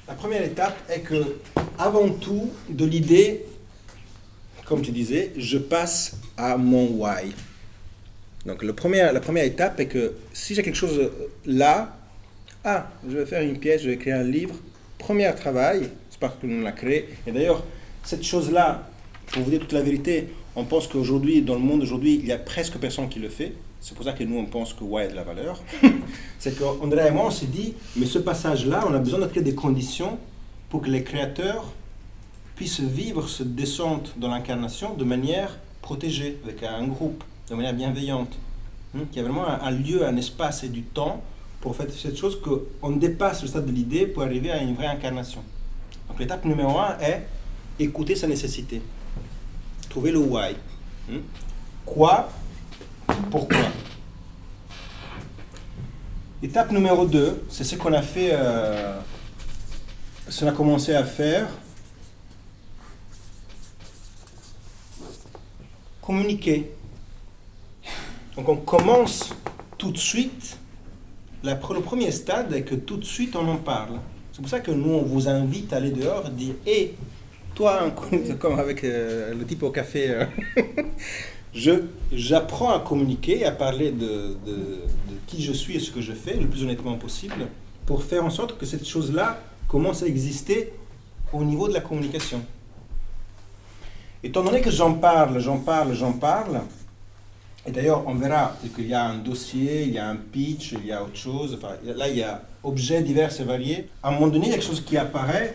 La première étape est que, avant tout, de l'idée, comme tu disais, je passe à mon why. Donc la première étape est que si j'ai quelque chose là, je vais faire une pièce, je vais créer un livre. Premier travail, c'est parce que nous l'a créé. Et d'ailleurs, cette chose-là, pour vous dire toute la vérité, on pense qu'aujourd'hui, dans le monde aujourd'hui, il y a presque personne qui le fait. C'est pour ça que nous, on pense que why a de la valeur. C'est qu'André et moi, on s'est dit, mais ce passage-là, on a besoin de créer des conditions pour que les créateurs puissent vivre cette descente dans l'incarnation de manière protégée, avec un groupe, de manière bienveillante. Qu'il y a vraiment un lieu, un espace et du temps pour faire cette chose qu'on dépasse le stade de l'idée pour arriver à une vraie incarnation. Donc l'étape numéro 1 est écouter sa nécessité. Trouver le why. Quoi? Pourquoi? Étape numéro 2, c'est ce qu'on a fait, ce qu'on a commencé à faire. Communiquer. Donc on commence tout de suite, le premier stade est que tout de suite on en parle. C'est pour ça que nous on vous invite à aller dehors et dire hey, toi, comme avec le type au café, j'apprends à communiquer, à parler de qui je suis et ce que je fais le plus honnêtement possible pour faire en sorte que cette chose-là commence à exister au niveau de la communication. Étant donné que j'en parle, et d'ailleurs on verra qu'il y a un dossier, il y a un pitch, il y a autre chose, enfin, là il y a objets divers et variés. À un moment donné, il y a quelque chose qui apparaît,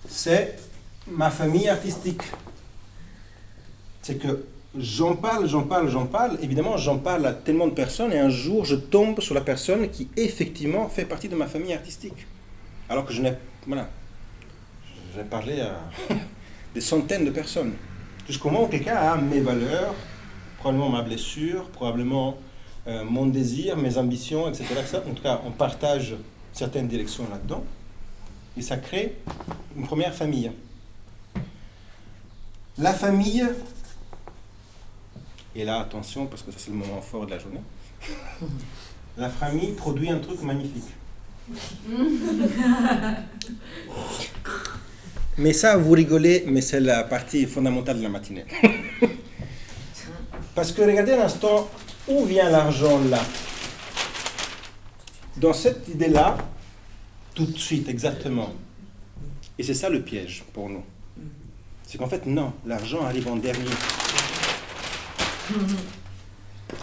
c'est ma famille artistique. C'est que j'en parle, évidemment j'en parle à tellement de personnes et un jour je tombe sur la personne qui effectivement fait partie de ma famille artistique. Alors que je n'ai parlé à des centaines de personnes. Jusqu'au moment où quelqu'un a mes valeurs, probablement ma blessure, probablement mon désir, mes ambitions, etc. En tout cas, on partage certaines directions là-dedans. Et ça crée une première famille. La famille, et là attention parce que ça c'est le moment fort de la journée, la famille produit un truc magnifique. Mais ça, vous rigolez, mais c'est la partie fondamentale de la matinée. Parce que regardez un instant, où vient l'argent là? Dans cette idée-là, tout de suite, exactement. Et c'est ça le piège pour nous. C'est qu'en fait, non, l'argent arrive en dernier.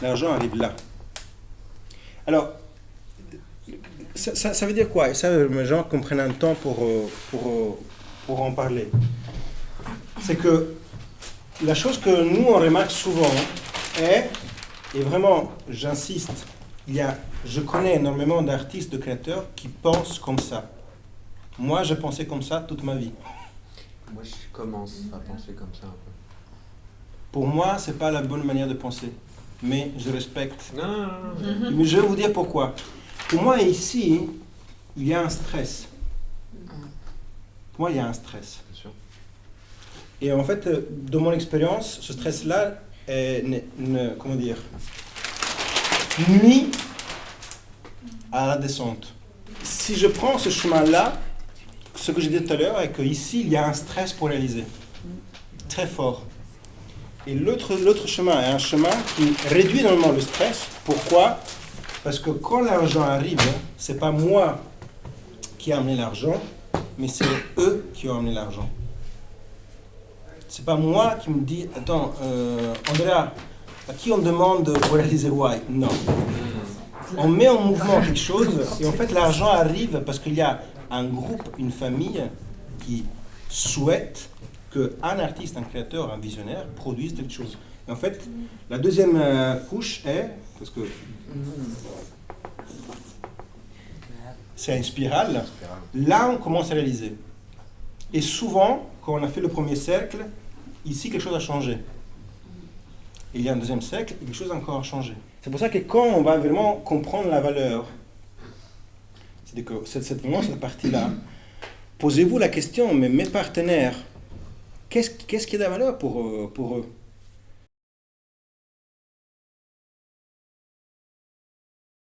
L'argent arrive là. Alors, ça veut dire quoi? Et ça, les gens comprennent un temps pour en parler. C'est que la chose que nous, on remarque souvent est, et vraiment, j'insiste, je connais énormément d'artistes, de créateurs qui pensent comme ça. Moi, je pensais comme ça toute ma vie. Moi, je commence à penser comme ça un peu. Pour moi, c'est pas la bonne manière de penser, mais je respecte. Non. Mais je vais vous dire pourquoi. Pour moi, ici, il y a un stress. Pour moi, il y a un stress. Bien sûr. Et en fait, de mon expérience, ce stress-là nuit à la descente. Si je prends ce chemin-là, ce que j'ai dit tout à l'heure est qu'ici, il y a un stress pour réaliser. Très fort. Et l'autre chemin est un chemin qui réduit énormément le stress. Pourquoi? Parce que quand l'argent arrive, c'est pas moi qui ai amené l'argent, mais c'est eux qui ont amené l'argent. C'est pas moi qui me dis, attends, Andrea, à qui on demande pour réaliser why? Non. On met en mouvement quelque chose et en fait l'argent arrive parce qu'il y a un groupe, une famille qui souhaite qu'un artiste, un créateur, un visionnaire produise quelque chose. Et en fait, la deuxième couche est, parce que c'est une spirale, là on commence à réaliser. Et souvent, quand on a fait le premier cercle, ici quelque chose a changé. Il y a un deuxième cercle et quelque chose a encore changé. C'est pour ça que quand on va vraiment comprendre la valeur, c'est-à-dire que cette partie-là, posez-vous la question, mais mes partenaires, qu'est-ce qui a de la valeur pour eux?